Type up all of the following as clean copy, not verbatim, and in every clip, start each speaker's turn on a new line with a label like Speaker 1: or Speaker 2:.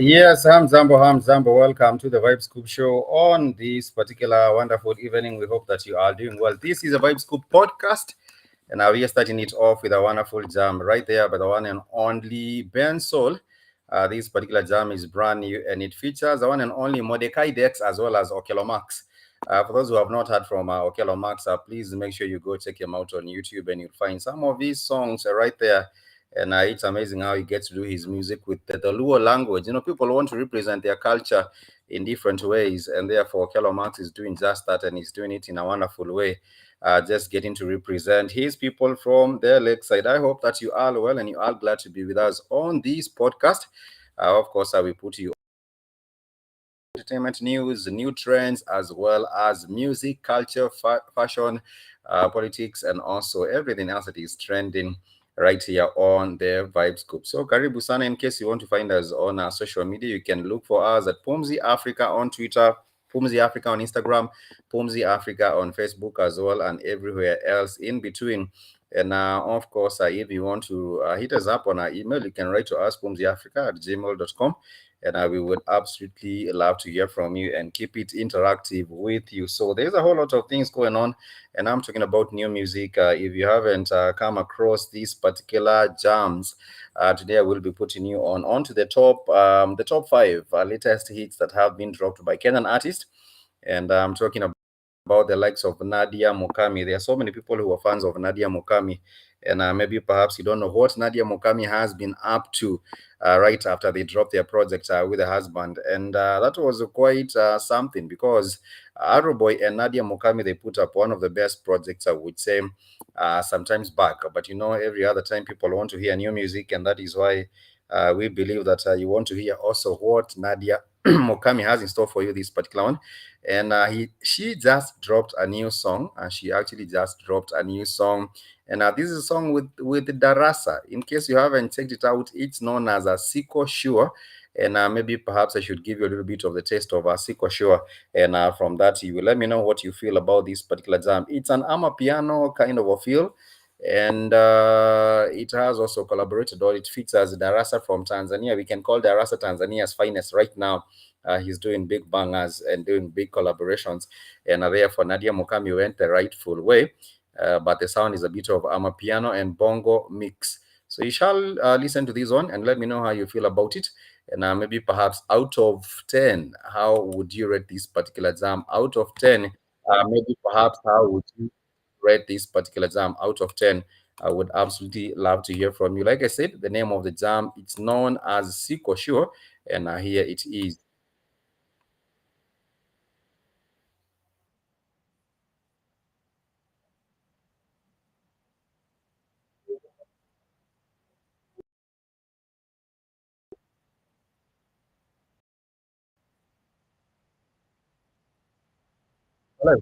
Speaker 1: Yes, Ham Zambo. Welcome to the Vibe Scoop show on this particular wonderful evening. We hope that you are doing well. This is a Vibe Scoop podcast, and we are starting it off with a wonderful jam right there by the one and only Ben Soul. This particular jam is brand new and it features the one and only Mordecai Dex as well as Okelo Max. For those who have not heard from Okelo Max, please make sure you go check him out on YouTube and you'll find some of his songs right there. And it's amazing how he gets to do his music with the Luo language. People want to represent their culture in different ways, and therefore Kello Marx is doing just that, and he's doing it in a wonderful way. Just getting to represent his people from their lakeside. I hope that you are well and you are glad to be with us on this podcast. Of course, I will put you entertainment news, new trends, as well as music, culture, fashion, politics, and also everything else that is trending right here on the Vibe Scoop. So, Karibu Sana, in case you want to find us on our social media, you can look for us at Pomzi Africa on Twitter, Pomzi Africa on Instagram, Pomzi Africa on Facebook as well, and everywhere else in between. And of course, if you want to hit us up on our email, you can write to us, pomziafrica@gmail.com, and we would absolutely love to hear from you and keep it interactive with you. So there's a whole lot of things going on, and I'm talking about new music. If you haven't come across these particular jams, today I will be putting you onto the top five latest hits that have been dropped by Kenyan artists, and I'm talking about the likes of Nadia Mukami. There are so many people who are fans of Nadia Mukami, and maybe perhaps you don't know what Nadia Mukami has been up to right after they dropped their project with her husband. And that was quite something because Aroboy and Nadia Mukami, they put up one of the best projects, I would say, sometimes back. But every other time people want to hear new music, and that is why we believe that you want to hear also what Nadia Mukami has in store for you this particular one. And she just dropped a new song, and she actually just dropped a new song. And this is a song with Darasa. In case you haven't checked it out, it's known as a Siko Sure. And maybe perhaps I should give you a little bit of the taste of a Siko Sure. And from that, you will let me know what you feel about this particular jam. It's an amapiano kind of a feel. And it has also collaborated, or it features Darasa from Tanzania. We can call Darasa Tanzania's finest right now. He's doing big bangers and doing big collaborations, and therefore Nadia Mukami went the rightful way. But the sound is a bit of piano and bongo mix. So you shall listen to this one and let me know how you feel about it. And maybe perhaps out of 10, how would you rate this particular jam? Out of 10, maybe perhaps how would you rate this particular jam out of 10? I would absolutely love to hear from you. Like I said, the name of the jam, it's known as Siko Sure, and here it is. Hello.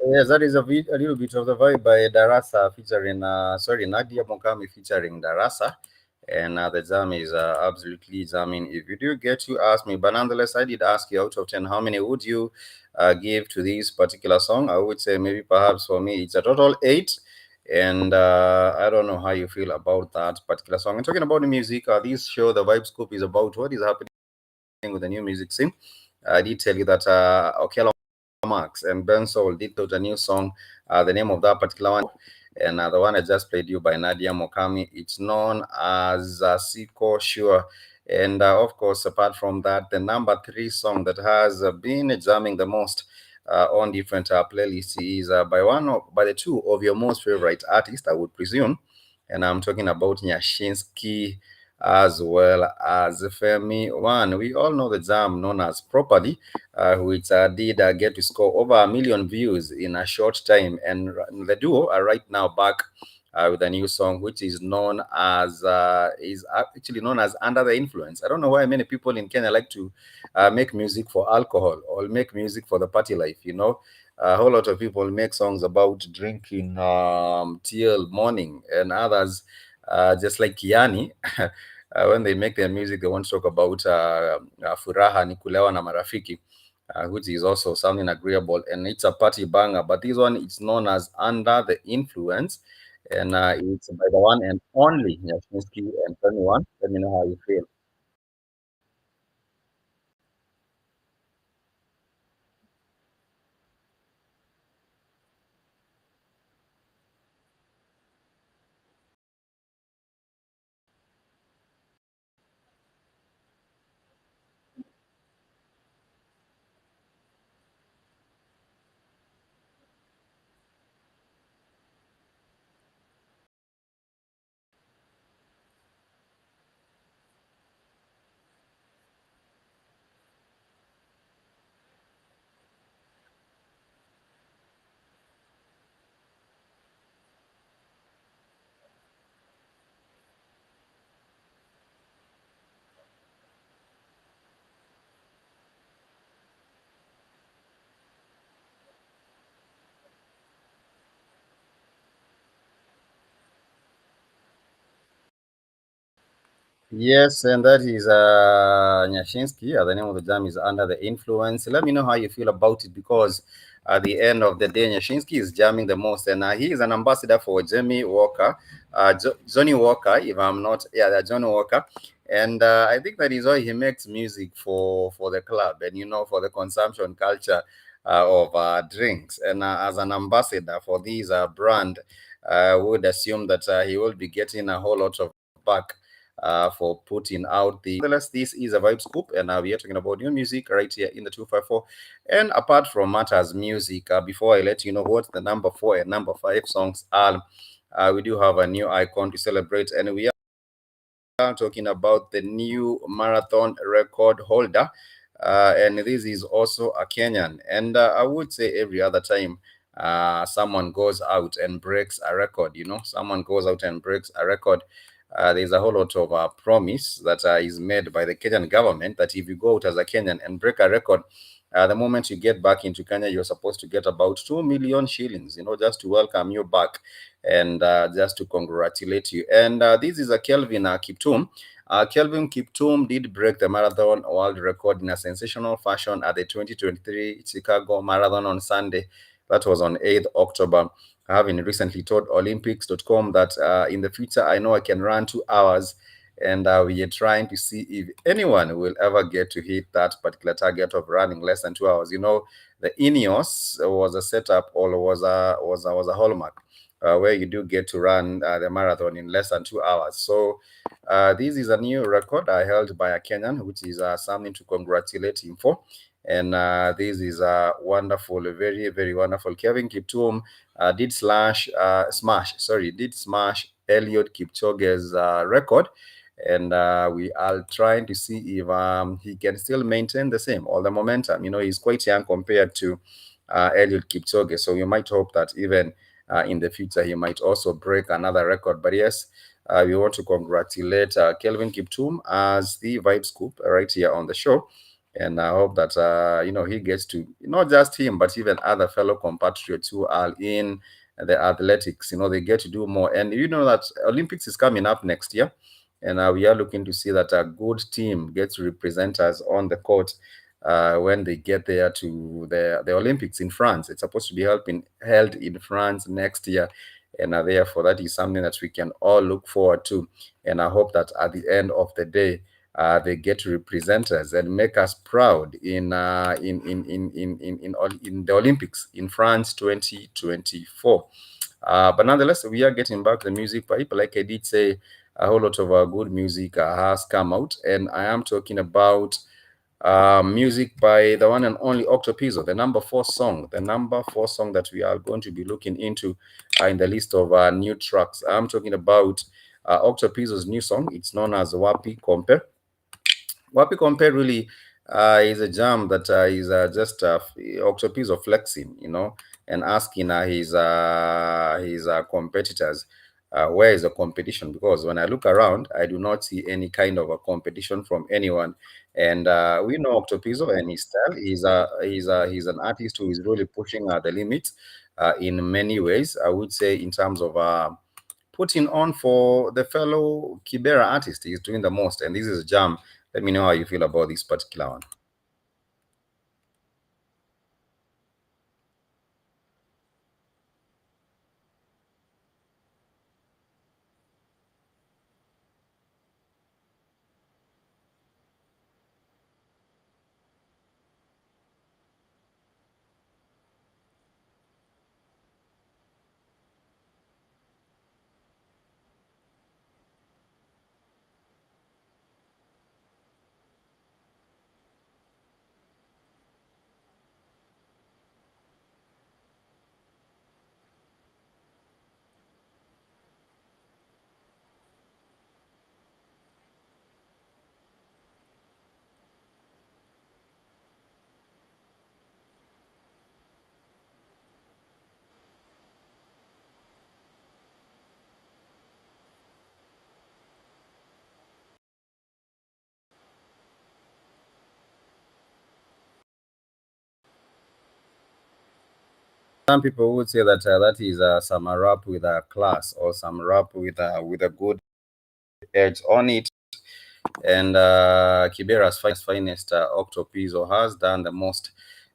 Speaker 1: Yes, that is a little bit of the vibe by Darasa featuring, Nadia Mokami featuring Darasa. And the jam is absolutely jamming. If you do get to ask me, but nonetheless, I did ask you out of 10, how many would you give to this particular song? I would say maybe perhaps for me, it's a total 8. And I don't know how you feel about that particular song. And talking about the music, this show, the Vibe Scoop, is about what is happening with the new music scene. I did tell you that Okello Max and Ben Soul did put a new song. The name of that particular one, and the one I just played you by Nadia Mokami, it's known as Siko Sure. And of course, apart from that, the number three song that has been jamming the most on different playlists is by the two of your most favorite artists, I would presume. And I'm talking about Nyashinsky as well as Femi One. We all know the jam known as Properly, which did get to score over 1 million views in a short time. And the duo are right now back with a new song, which is actually known as Under the Influence. I don't know why many people in Kenya like to make music for alcohol or make music for the party life. A whole lot of people make songs about drinking till morning, and others, just like Kiani, when they make their music, they want to talk about furaha ni kulewa na marafiki, which is also something agreeable, and it's a party banger. But this one is known as Under the Influence, and it's by the one and only Yashinsky. And tell me one, let me know how you feel. Yes, and that is Nyashinsky. The name of the jam is Under the Influence. Let me know how you feel about it, because at the end of the day, Nyashinsky is jamming the most, and he is an ambassador for Jamie Walker, Johnny Walker, if I'm not, yeah, Johnny Walker. And I think that is why he makes music for the club and, for the consumption culture of drinks. And as an ambassador for this brand, I would assume that he will be getting a whole lot of back for putting out the. Nonetheless, this is a Vibe Scoop, and we are talking about new music right here in the 254. And apart from Matters Music, before I let you know what the number four and number five songs are, we do have a new icon to celebrate, and we are talking about the new marathon record holder. And this is also a Kenyan. And I would say every other time someone goes out and breaks a record, someone goes out and breaks a record, there's a whole lot of promise that is made by the Kenyan government that if you go out as a Kenyan and break a record, the moment you get back into Kenya, you're supposed to get about 2 million shillings, just to welcome you back and just to congratulate you. And this is a Kelvin Kiptum. Kelvin Kiptum did break the marathon world record in a sensational fashion at the 2023 Chicago Marathon on Sunday. That was on 8th October. Having recently told Olympics.com that in the future, I know I can run 2 hours, and we are trying to see if anyone will ever get to hit that particular target of running less than 2 hours. The Ineos was a setup, or was a hallmark where you do get to run the marathon in less than 2 hours. So this is a new record held by a Kenyan, which is something to congratulate him for. And this is a wonderful, very, very wonderful. Kevin Kiptum did smash Eliud Kipchoge's record. And we are trying to see if he can still maintain the same, all the momentum. He's quite young compared to Eliud Kipchoge. So you might hope that even in the future, he might also break another record. But yes, we want to congratulate Kelvin Kiptum as the Vibe Scoop right here on the show. And I hope that, he gets to, not just him, but even other fellow compatriots who are in the athletics, they get to do more. And you know that Olympics is coming up next year. And we are looking to see that a good team gets to represent us on the court when they get there to the Olympics in France. It's supposed to be held in France next year. And therefore, that is something that we can all look forward to. And I hope that at the end of the day, they get to represent us and make us proud in the Olympics in France 2024. But nonetheless, we are getting back to the music pipe. Like I did say, a whole lot of good music has come out, and I am talking about music by the one and only Octopizzo, the number four song that we are going to be looking into in the list of new tracks. I'm talking about Octopizzo's new song. It's known as Wapi Compare. Wapi Compare really is a jam that is just Octopizzo flexing, and asking his competitors, where is the competition? Because when I look around, I do not see any kind of a competition from anyone. And we know Octopizzo and his style. He's an artist who is really pushing the limits in many ways. I would say in terms of putting on for the fellow Kibera artist. He's doing the most, and this is Jam. Let me know how you feel about this particular one. Some people would say that that is some rap with a class, or some rap with a good edge on it. And Kibera's finest, Octopizzo, has done the most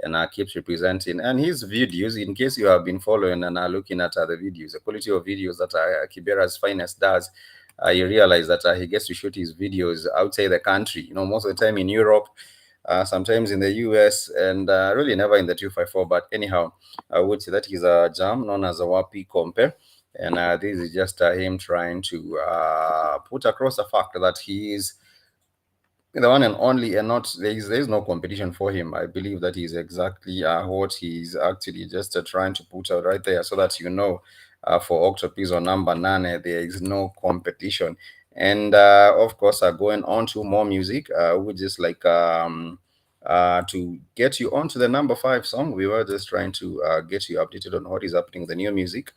Speaker 1: and keeps representing. And his videos, in case you have been following and are looking at the videos, the quality of videos that Kibera's finest does, you realize that he gets to shoot his videos outside the country. Most of the time in Europe, sometimes in the US, and really never in the 254. But anyhow, I would say that he's a jam known as a Wapi Compare. And this is just him trying to put across the fact that he is the one and only, and not there is no competition for him. I believe that is exactly what he's actually just trying to put out right there, so that for Octopizzo number nine, there is no competition. And of course, going on to more music, we just like to get you onto the number five song. We were just trying to get you updated on what is happening, the new music.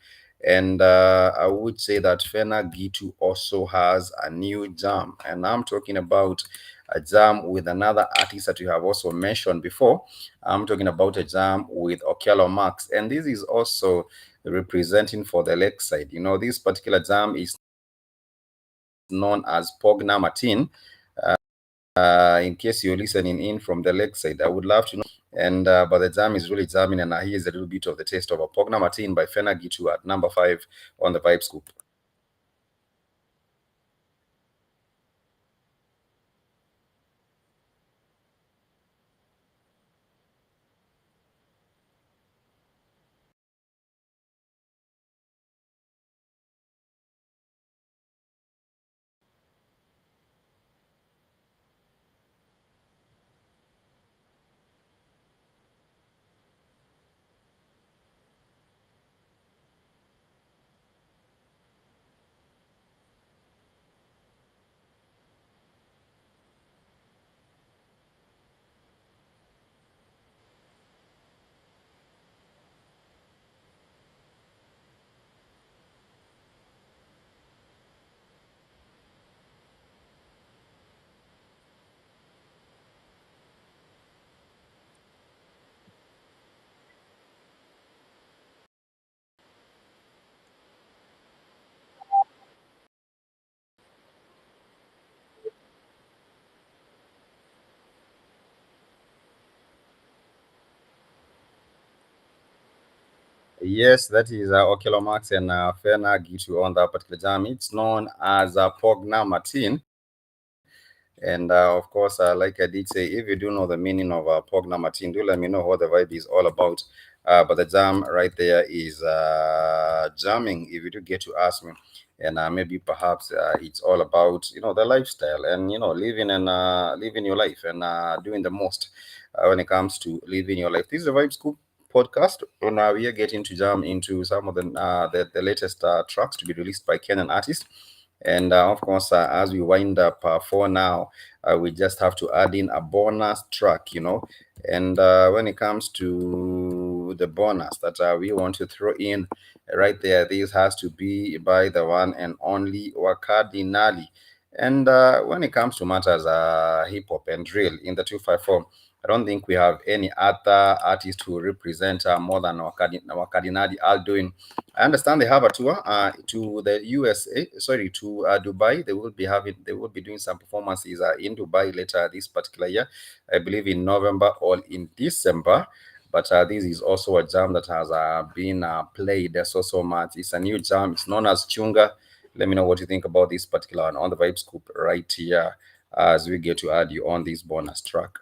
Speaker 1: And I would say that Fena Gitu also has a new jam, and I'm talking about a jam with another artist that you have also mentioned before. I'm talking about a jam with Okello Max, and this is also representing for the Lakeside. This particular jam is known as Pogna Martin. In case you're listening in from the Lakeside, I would love to know. And but the jam is really jamming, and here's a little bit of the taste of a Pogna Martin by Fena Gitu at number five on the Vibe Scoop. Yes, that is Okello Max and Fena Gitu on that particular jam. It's known as Pogna Martin. And of course, like I did say, if you do know the meaning of Pogna Martin, do let me know what the vibe is all about. But the jam right there is jamming, if you do get to ask me. and maybe perhaps it's all about the lifestyle and living your life and doing the most when it comes to living your life. This is the Vibe Scoop podcast. Now we are getting to jump into some of the latest tracks to be released by Kenyan artists. And of course, as we wind up for now, we just have to add in a bonus track, And when it comes to the bonus that we want to throw in right there, this has to be by the one and only Wakadinali. And when it comes to matters hip hop and drill in the 254, I don't think we have any other artist who represent more than Wakadinali are doing. I understand they have a tour to the USA, sorry, to Dubai. They will be doing some performances in Dubai later this particular year, I believe in November or in December. But this is also a jam that has been played so much. It's a new jam. It's known as Chunga. Let me know what you think about this particular one on the Vibe Scoop right here as we get to add you on this bonus track.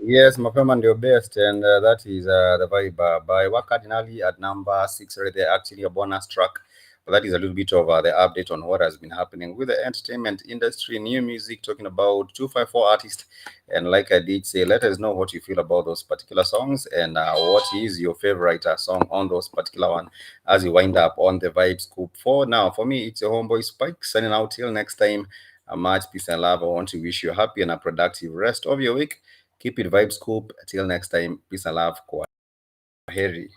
Speaker 1: Yes, Mapema ndio best, and that is the vibe by Wakadinali at number 6 right there. Actually, a bonus track, but that is a little bit of the update on what has been happening with the entertainment industry, new music, talking about 254 artists. And like I did say, let us know what you feel about those particular songs and what is your favorite song on those particular one as you wind up on the Vibe Scoop. For now, for me, it's your homeboy Spike signing out till next time. Much peace and love. I want to wish you a happy and a productive rest of your week. Keep it Vibe Scoop. Till next time, peace and love. Kwa heri.